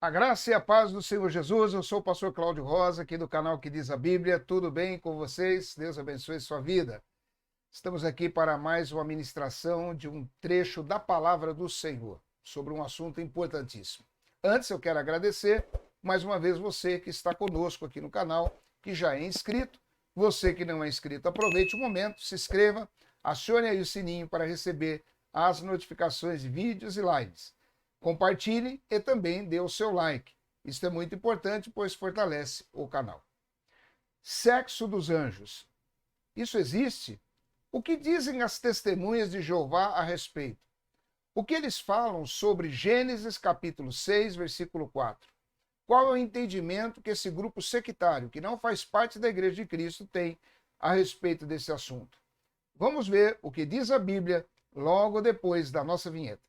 A graça e a paz do Senhor Jesus, eu sou o pastor Cláudio Rosa, aqui do canal Que Diz a Bíblia. Tudo bem com vocês? Deus abençoe sua vida. Estamos aqui para mais uma ministração de um trecho da palavra do Senhor, sobre um assunto importantíssimo. Antes, eu quero agradecer mais uma vez você que está conosco aqui no canal, que já é inscrito. Você que não é inscrito, aproveite o momento, se inscreva, acione aí o sininho para receber as notificações de vídeos e lives. Compartilhe e também dê o seu like. Isso é muito importante, pois fortalece o canal. Sexo dos anjos. Isso existe? O que dizem as testemunhas de Jeová a respeito? O que eles falam sobre Gênesis capítulo 6, versículo 4? Qual é o entendimento que esse grupo sectário, que não faz parte da Igreja de Cristo, tem a respeito desse assunto? Vamos ver o que diz a Bíblia logo depois da nossa vinheta.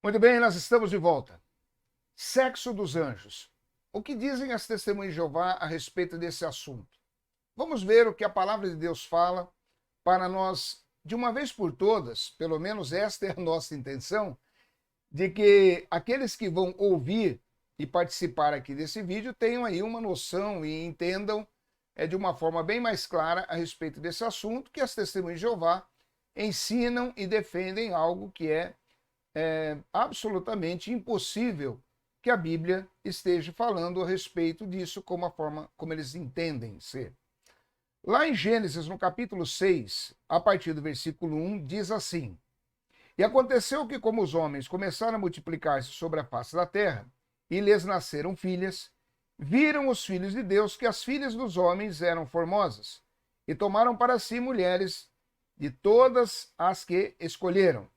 Muito bem, nós estamos de volta. Sexo dos anjos. O que dizem as testemunhas de Jeová a respeito desse assunto? Vamos ver o que a palavra de Deus fala para nós, de uma vez por todas, pelo menos esta é a nossa intenção, de que aqueles que vão ouvir e participar aqui desse vídeo tenham aí uma noção e entendam de uma forma bem mais clara a respeito desse assunto, que as testemunhas de Jeová ensinam e defendem algo que é absolutamente impossível que a Bíblia esteja falando a respeito disso como a forma como eles entendem ser. Lá em Gênesis, no capítulo 6, a partir do versículo 1, diz assim: E aconteceu que, como os homens começaram a multiplicar-se sobre a face da terra, e lhes nasceram filhas, viram os filhos de Deus que as filhas dos homens eram formosas, e tomaram para si mulheres de todas as que escolheram.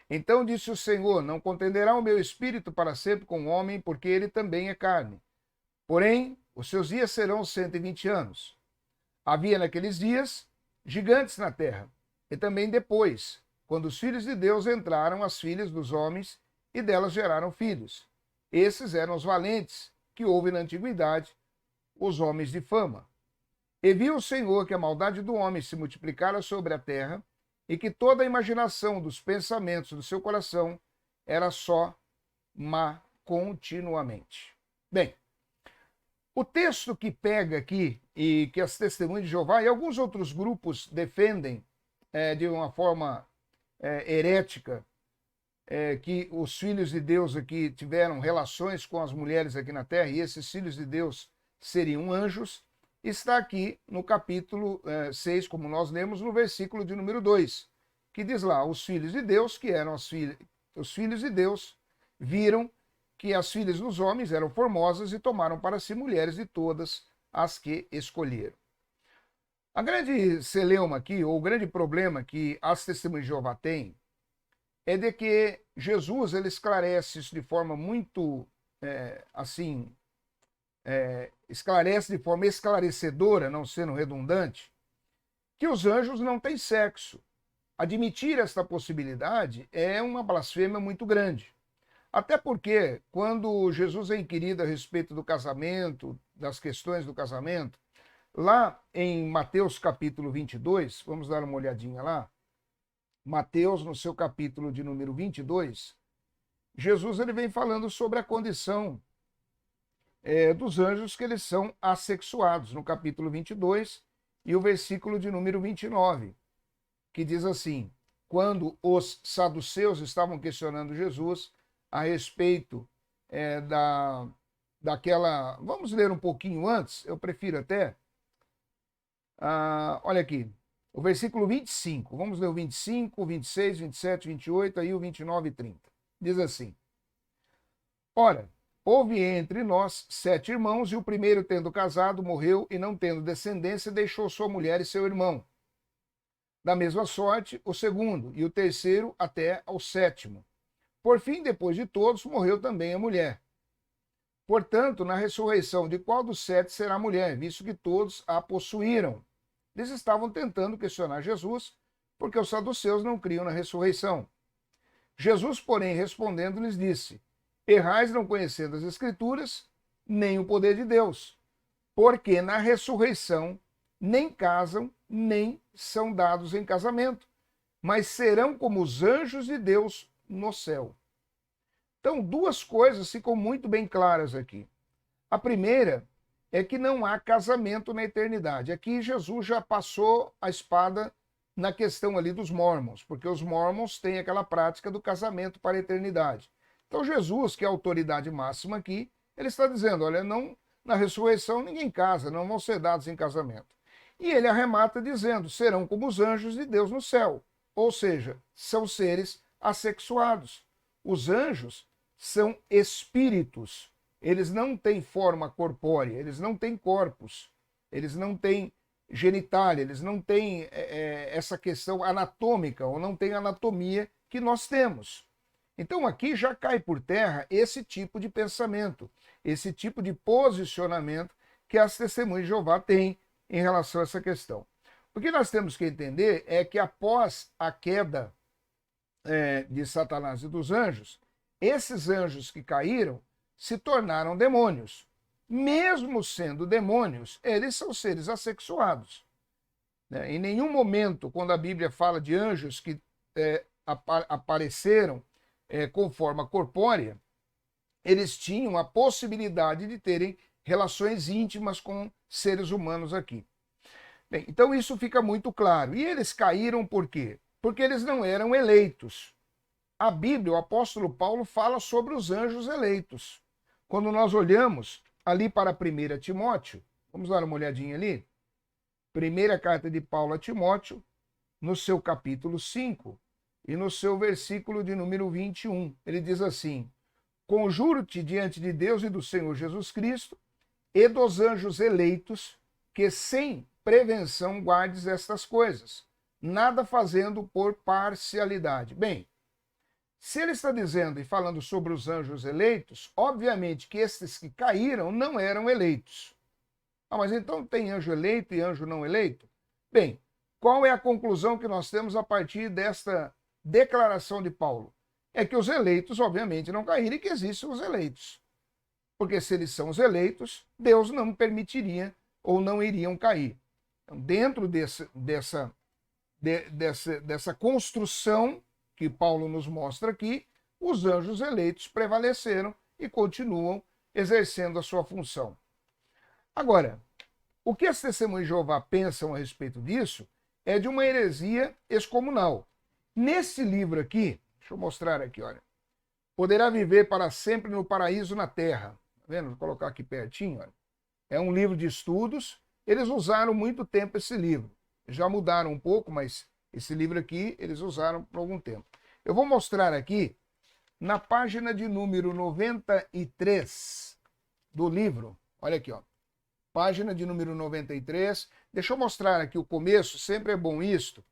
Então disse o Senhor: Não contenderá o meu espírito para sempre com o homem, porque ele também é carne. Porém, os seus dias serão 120 anos. Havia naqueles dias gigantes na terra, e também depois, quando os filhos de Deus entraram, as filhas dos homens, e delas geraram filhos. Esses eram os valentes, que houve na antiguidade, os homens de fama. E viu o Senhor que a maldade do homem se multiplicara sobre a terra, e que toda a imaginação dos pensamentos do seu coração era só má continuamente. Bem, o texto que pega aqui, e que as testemunhas de Jeová e alguns outros grupos defendem de uma forma herética, que os filhos de Deus aqui tiveram relações com as mulheres aqui na terra, e esses filhos de Deus seriam anjos, está aqui no capítulo 6, como nós lemos, no versículo de número 2, que diz lá: os filhos de Deus, que eram os filhos de Deus, viram que as filhas dos homens eram formosas e tomaram para si mulheres de todas as que escolheram. A grande celeuma aqui, ou o grande problema que as testemunhas de Jeová têm, é de que Jesus ele esclarece isso de forma muito, esclarece de forma esclarecedora, não sendo redundante, que os anjos não têm sexo. Admitir esta possibilidade é uma blasfêmia muito grande. Até porque, quando Jesus é inquirido a respeito do casamento, das questões do casamento, lá em Mateus capítulo 22, vamos dar uma olhadinha lá, Mateus, no seu capítulo de número 22, Jesus ele vem falando sobre a condição dos anjos, que eles são assexuados, no capítulo 22, e o versículo de número 29, que diz assim: quando os saduceus estavam questionando Jesus a respeito daquela... Vamos ler um pouquinho antes, eu prefiro até. Olha aqui, o versículo 25, vamos ler o 25, 26, 27, 28, aí o 29 e 30. Diz assim: Ora, houve entre nós 7 irmãos, e o primeiro, tendo casado, morreu, e não tendo descendência, deixou sua mulher e seu irmão. Da mesma sorte, o segundo, e o terceiro até ao 7º. Por fim, depois de todos, morreu também a mulher. Portanto, na ressurreição, de qual dos 7 será a mulher, visto que todos a possuíram? Eles estavam tentando questionar Jesus, porque os saduceus não criam na ressurreição. Jesus, porém, respondendo, lhes disse: errais não conhecendo as Escrituras, nem o poder de Deus, porque na ressurreição nem casam, nem são dados em casamento, mas serão como os anjos de Deus no céu. Então, duas coisas ficam muito bem claras aqui. A primeira é que não há casamento na eternidade. Aqui Jesus já passou a espada na questão ali dos mormons, porque os mormons têm aquela prática do casamento para a eternidade. Então Jesus, que é a autoridade máxima aqui, ele está dizendo, olha, não, na ressurreição ninguém casa, não vão ser dados em casamento. E ele arremata dizendo, serão como os anjos de Deus no céu. Ou seja, são seres assexuados. Os anjos são espíritos. Eles não têm forma corpórea, eles não têm corpos, eles não têm genitália, eles não têm essa questão anatômica, ou não têm anatomia que nós temos. Então aqui já cai por terra esse tipo de pensamento, esse tipo de posicionamento que as testemunhas de Jeová têm em relação a essa questão. O que nós temos que entender é que após a queda de Satanás e dos anjos, esses anjos que caíram se tornaram demônios. Mesmo sendo demônios, eles são seres assexuados. Em nenhum momento, quando a Bíblia fala de anjos que apareceram com forma corpórea, eles tinham a possibilidade de terem relações íntimas com seres humanos aqui. Bem, então isso fica muito claro. E eles caíram por quê? Porque eles não eram eleitos. A Bíblia, o apóstolo Paulo, fala sobre os anjos eleitos. Quando nós olhamos ali para 1 Timóteo, vamos dar uma olhadinha ali. Primeira carta de Paulo a Timóteo, no seu capítulo 5 e no seu versículo de número 21. Ele diz assim: conjuro-te diante de Deus e do Senhor Jesus Cristo e dos anjos eleitos, que sem prevenção guardes estas coisas, nada fazendo por parcialidade. Bem, se ele está dizendo e falando sobre os anjos eleitos, obviamente que esses que caíram não eram eleitos. Ah, mas então tem anjo eleito e anjo não eleito? Bem, qual é a conclusão que nós temos a partir desta declaração de Paulo? É que os eleitos, obviamente, não caíram e que existem os eleitos. Porque se eles são os eleitos, Deus não permitiria ou não iriam cair. Então, dentro dessa construção que Paulo nos mostra aqui, os anjos eleitos prevaleceram e continuam exercendo a sua função. Agora, o que as testemunhas de Jeová pensam a respeito disso é de uma heresia excomunal. Nesse livro aqui, deixa eu mostrar aqui, olha. Poderá viver para sempre no paraíso na terra. Tá vendo? Vou colocar aqui pertinho, olha. É um livro de estudos. Eles usaram muito tempo esse livro. Já mudaram um pouco, mas esse livro aqui eles usaram por algum tempo. Eu vou mostrar aqui, na página de número 93 do livro, olha aqui, ó. Página de número 93. Deixa eu mostrar aqui o começo, sempre é bom isto,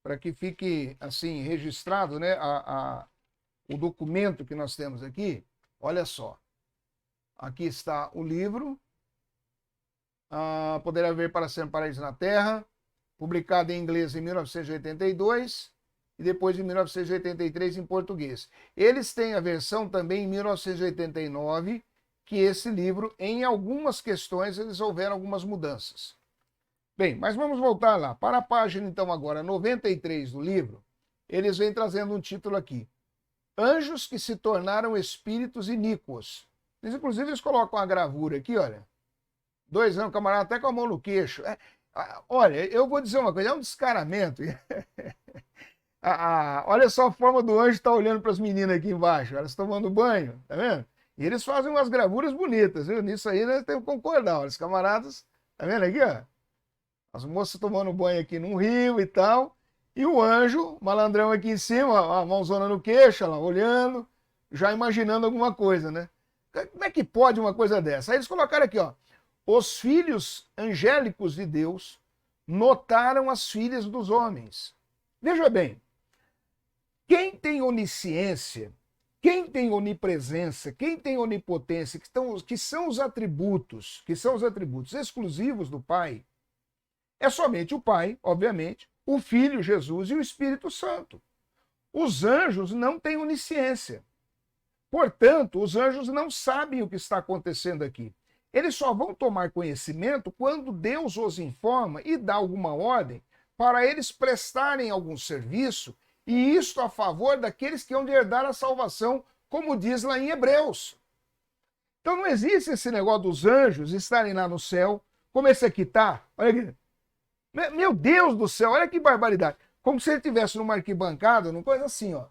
para que fique assim registrado, né, o documento que nós temos aqui. Olha só. Aqui está o livro. Poderá ver para sempre paraíso na terra, publicado em inglês em 1982 e depois em 1983 em português. Eles têm a versão também em 1989, que esse livro, em algumas questões, eles houveram algumas mudanças. Bem, mas vamos voltar lá. Para a página, então, agora 93 do livro, eles vêm trazendo um título aqui. Anjos que se tornaram espíritos iníquos. Inclusive, eles colocam uma gravura aqui, olha. 2 anos, camarada, até com a mão no queixo. Olha, eu vou dizer uma coisa, é um descaramento. Olha só a forma do anjo estar olhando para as meninas aqui embaixo, elas tomando banho, tá vendo? E eles fazem umas gravuras bonitas, viu? Nisso aí nós temos que concordar. Olha, os camaradas, tá vendo aqui, ó? As moças tomando banho aqui num rio e tal. E o anjo, malandrão aqui em cima, a mãozona no queixo, lá, olhando, já imaginando alguma coisa, né? Como é que pode uma coisa dessa? Aí eles colocaram aqui, ó. Os filhos angélicos de Deus notaram as filhas dos homens. Veja bem, quem tem onisciência, quem tem onipresença, quem tem onipotência, que são os atributos exclusivos do Pai, é somente o Pai, obviamente, o Filho Jesus e o Espírito Santo. Os anjos não têm onisciência. Portanto, os anjos não sabem o que está acontecendo aqui. Eles só vão tomar conhecimento quando Deus os informa e dá alguma ordem para eles prestarem algum serviço, e isto a favor daqueles que hão de herdar a salvação, como diz lá em Hebreus. Então não existe esse negócio dos anjos estarem lá no céu, como esse aqui está. Olha aqui. Meu Deus do céu, olha que barbaridade. Como se ele estivesse numa arquibancada, numa coisa assim, ó.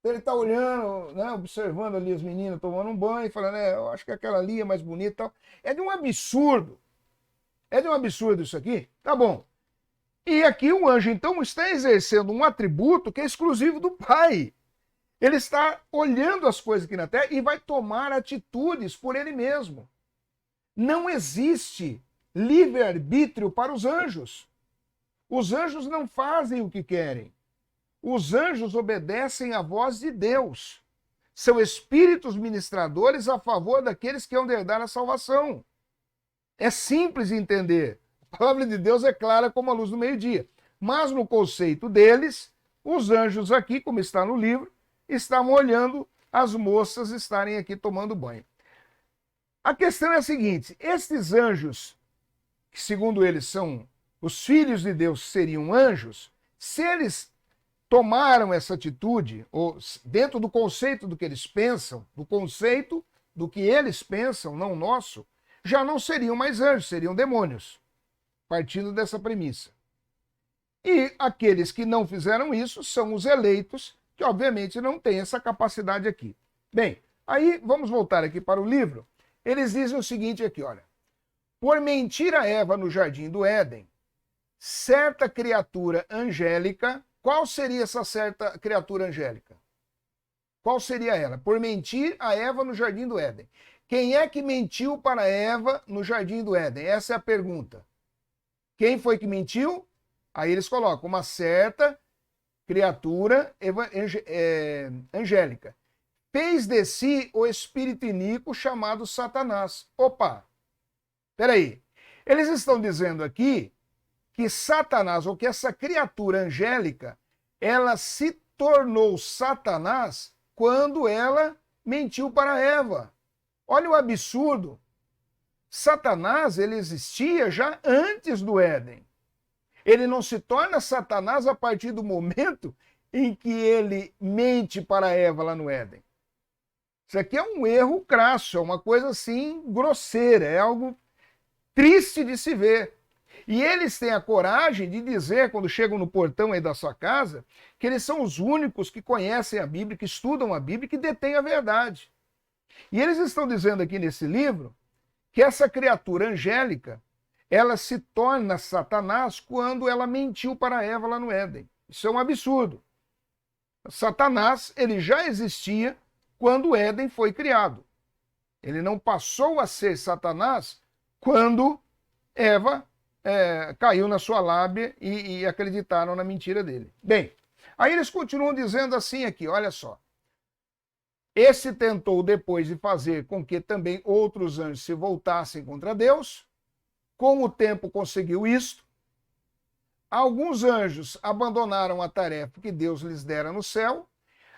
Ele está olhando, né, observando ali os meninos tomando um banho, falando, eu acho que aquela ali é mais bonita e tal. É de um absurdo. É de um absurdo isso aqui? Tá bom. E aqui o anjo, então, está exercendo um atributo que é exclusivo do Pai. Ele está olhando as coisas aqui na Terra e vai tomar atitudes por ele mesmo. Não existe livre-arbítrio para os anjos. Os anjos não fazem o que querem. Os anjos obedecem à voz de Deus. São espíritos ministradores a favor daqueles que hão de herdar a salvação. É simples de entender. A palavra de Deus é clara como a luz do meio-dia. Mas no conceito deles, os anjos aqui, como está no livro, estavam olhando as moças estarem aqui tomando banho. A questão é a seguinte: estes anjos, que segundo eles são os filhos de Deus, seriam anjos, se eles tomaram essa atitude, ou dentro do conceito do que eles pensam, do conceito do que eles pensam, não nosso, já não seriam mais anjos, seriam demônios, partindo dessa premissa. E aqueles que não fizeram isso são os eleitos, que obviamente não têm essa capacidade aqui. Bem, aí vamos voltar aqui para o livro. Eles dizem o seguinte aqui, olha. Por mentir a Eva no jardim do Éden, certa criatura angélica. Qual seria essa certa criatura angélica? Qual seria ela? Por mentir a Eva no jardim do Éden. Quem é que mentiu para Eva no jardim do Éden? Essa é a pergunta. Quem foi que mentiu? Aí eles colocam uma certa criatura angélica. Fez de si o espírito iníquo chamado Satanás. Opa! Peraí. Eles estão dizendo aqui que Satanás, ou que essa criatura angélica, ela se tornou Satanás quando ela mentiu para Eva. Olha o absurdo. Satanás, ele existia já antes do Éden. Ele não se torna Satanás a partir do momento em que ele mente para Eva lá no Éden. Isso aqui é um erro crasso, é uma coisa assim grosseira, é algo triste de se ver. E eles têm a coragem de dizer, quando chegam no portão aí da sua casa, que eles são os únicos que conhecem a Bíblia, que estudam a Bíblia e que detêm a verdade. E eles estão dizendo aqui nesse livro que essa criatura angélica, ela se torna Satanás quando ela mentiu para Eva lá no Éden. Isso é um absurdo. Satanás, ele já existia quando o Éden foi criado. Ele não passou a ser Satanás quando Eva caiu na sua lábia e acreditaram na mentira dele. Bem, aí eles continuam dizendo assim aqui, olha só. Esse tentou depois de fazer com que também outros anjos se voltassem contra Deus. Com o tempo conseguiu isto. Alguns anjos abandonaram a tarefa que Deus lhes dera no céu.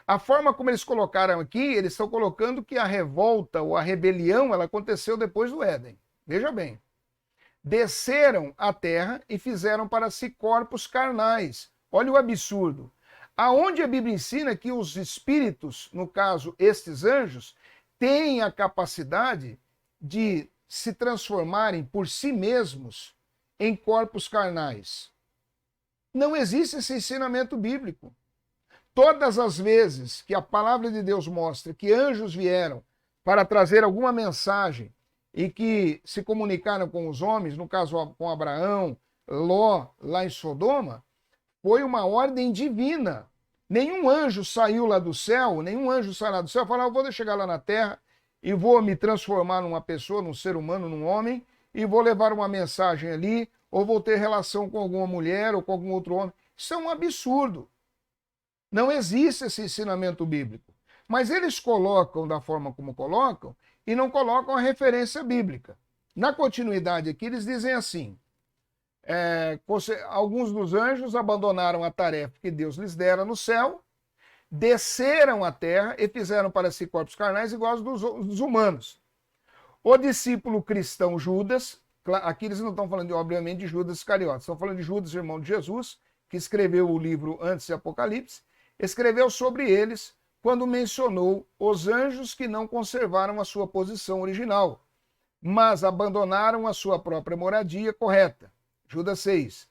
A forma como eles colocaram aqui, eles estão colocando que a revolta ou a rebelião, ela aconteceu depois do Éden. Veja bem. Desceram à terra e fizeram para si corpos carnais. Olha o absurdo. Aonde a Bíblia ensina que os espíritos, no caso estes anjos, têm a capacidade de se transformarem por si mesmos em corpos carnais. Não existe esse ensinamento bíblico. Todas as vezes que a palavra de Deus mostra que anjos vieram para trazer alguma mensagem e que se comunicaram com os homens, no caso com Abraão, Ló, lá em Sodoma, foi uma ordem divina. Nenhum anjo saiu lá do céu, nenhum anjo saiu lá do céu e falou, eu vou chegar lá na terra e vou me transformar numa pessoa, num ser humano, num homem, e vou levar uma mensagem ali, ou vou ter relação com alguma mulher ou com algum outro homem. Isso é um absurdo. Não existe esse ensinamento bíblico. Mas eles colocam da forma como colocam e não colocam a referência bíblica. Na continuidade aqui, eles dizem assim, alguns dos anjos abandonaram a tarefa que Deus lhes dera no céu desceram à terra e fizeram para si corpos carnais iguais dos humanos. O discípulo cristão Judas, aqui eles não estão falando, obviamente, de Judas Iscariotes, estão falando de Judas, irmão de Jesus, que escreveu o livro antes de Apocalipse, escreveu sobre eles quando mencionou os anjos que não conservaram a sua posição original, mas abandonaram a sua própria moradia correta. Judas 6.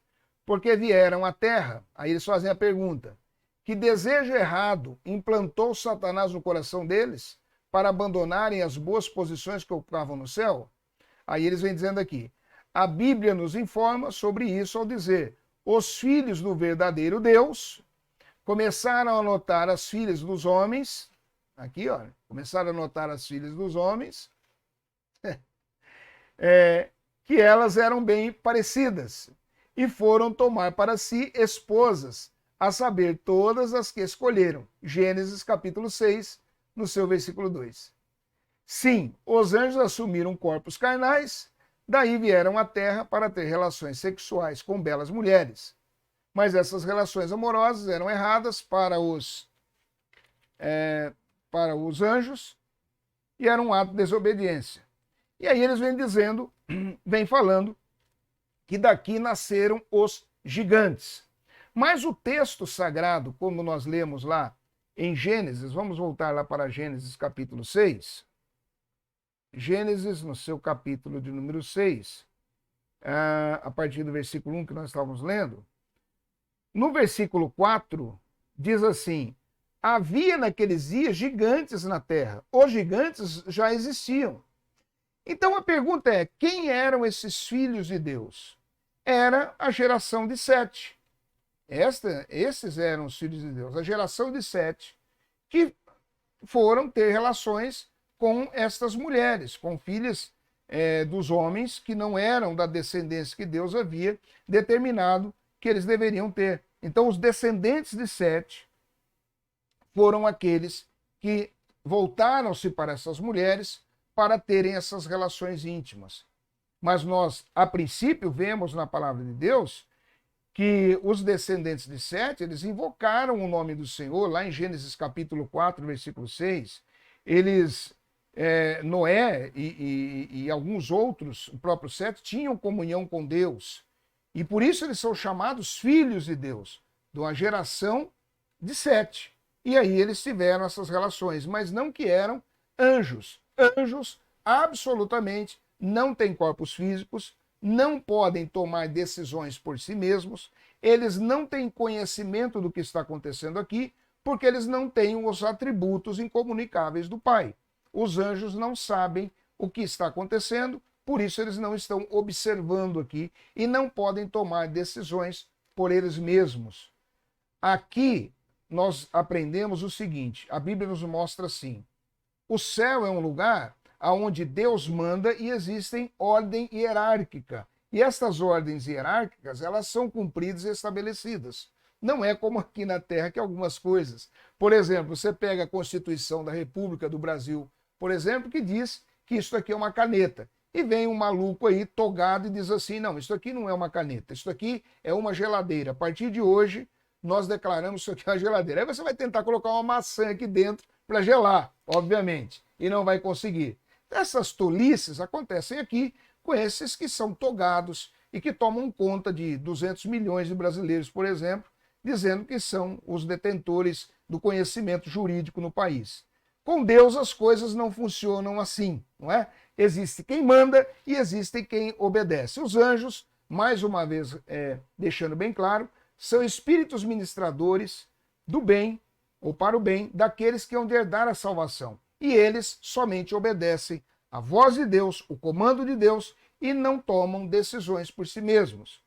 Porque vieram à terra, aí eles fazem a pergunta, que desejo errado implantou Satanás no coração deles para abandonarem as boas posições que ocupavam no céu? Aí eles vêm dizendo aqui, a Bíblia nos informa sobre isso ao dizer, os filhos do verdadeiro Deus começaram a notar as filhas dos homens, aqui olha, começaram a notar as filhas dos homens, que elas eram bem parecidas, e foram tomar para si esposas, a saber, todas as que escolheram. Gênesis capítulo 6, no seu versículo 2. Sim, os anjos assumiram corpos carnais, daí vieram à terra para ter relações sexuais com belas mulheres. Mas essas relações amorosas eram erradas para os anjos e era um ato de desobediência. E aí eles vêm falando que daqui nasceram os gigantes. Mas o texto sagrado, como nós lemos lá em Gênesis, vamos voltar lá para Gênesis capítulo 6. Gênesis, no seu capítulo de número 6, a partir do versículo 1 que nós estávamos lendo, no versículo 4, diz assim, havia naqueles dias gigantes na terra. Os gigantes já existiam. Então a pergunta é, quem eram esses filhos de Deus? Era a geração de Sete. Esses eram os filhos de Deus, a geração de Sete, que foram ter relações com estas mulheres, com filhas dos homens que não eram da descendência que Deus havia determinado que eles deveriam ter. Então os descendentes de Sete foram aqueles que voltaram-se para essas mulheres para terem essas relações íntimas. Mas nós, a princípio, vemos na palavra de Deus que os descendentes de Sete, eles invocaram o nome do Senhor, lá em Gênesis capítulo 4, versículo 6, eles, Noé e alguns outros, o próprio Sete, tinham comunhão com Deus, e por isso eles são chamados filhos de Deus, de uma geração de Sete. E aí eles tiveram essas relações, mas não que eram anjos. Anjos, absolutamente, não têm corpos físicos, não podem tomar decisões por si mesmos, eles não têm conhecimento do que está acontecendo aqui, porque eles não têm os atributos incomunicáveis do Pai. Os anjos não sabem o que está acontecendo, por isso eles não estão observando aqui e não podem tomar decisões por eles mesmos. Aqui nós aprendemos o seguinte, a Bíblia nos mostra assim, o céu é um lugar onde Deus manda e existem ordem hierárquica. E estas ordens hierárquicas, elas são cumpridas e estabelecidas. Não é como aqui na Terra que algumas coisas. Por exemplo, você pega a Constituição da República do Brasil, por exemplo, que diz que isso aqui é uma caneta. E vem um maluco aí, togado, e diz assim, não, isso aqui não é uma caneta, isso aqui é uma geladeira. A partir de hoje, nós declaramos isso aqui é uma geladeira. Aí você vai tentar colocar uma maçã aqui dentro para gelar, obviamente, e não vai conseguir. Essas tolices acontecem aqui com esses que são togados e que tomam conta de 200 milhões de brasileiros, por exemplo, dizendo que são os detentores do conhecimento jurídico no país. Com Deus as coisas não funcionam assim, não é? Existe quem manda e existe quem obedece. Os anjos, mais uma vez deixando bem claro, são espíritos ministradores do bem, ou para o bem, daqueles que hão de herdar a salvação. E eles somente obedecem à voz de Deus, o comando de Deus, e não tomam decisões por si mesmos.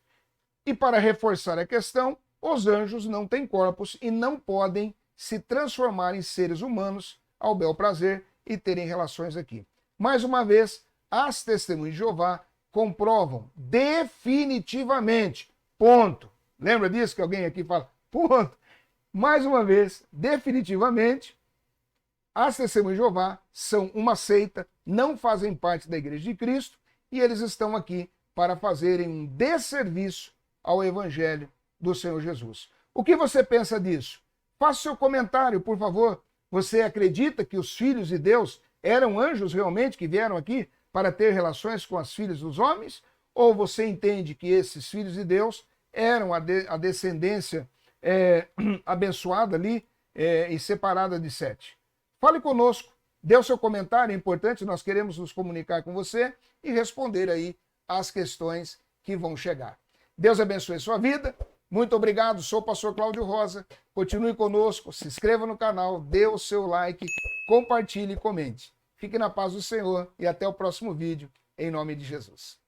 E para reforçar a questão, os anjos não têm corpos e não podem se transformar em seres humanos ao bel prazer e terem relações aqui. Mais uma vez, as testemunhas de Jeová comprovam definitivamente, ponto. Lembra disso que alguém aqui fala? Ponto. Mais uma vez, definitivamente, as testemunhas de Jeová são uma seita, não fazem parte da Igreja de Cristo e eles estão aqui para fazerem um desserviço ao Evangelho do Senhor Jesus. O que você pensa disso? Faça seu comentário, por favor. Você acredita que os filhos de Deus eram anjos realmente que vieram aqui para ter relações com as filhas dos homens? Ou você entende que esses filhos de Deus eram a descendência abençoada ali e separada de Sete? Fale conosco, dê o seu comentário, é importante, nós queremos nos comunicar com você e responder aí as questões que vão chegar. Deus abençoe a sua vida. Muito obrigado, sou o pastor Cláudio Rosa. Continue conosco, se inscreva no canal, dê o seu like, compartilhe e comente. Fique na paz do Senhor e até o próximo vídeo, em nome de Jesus.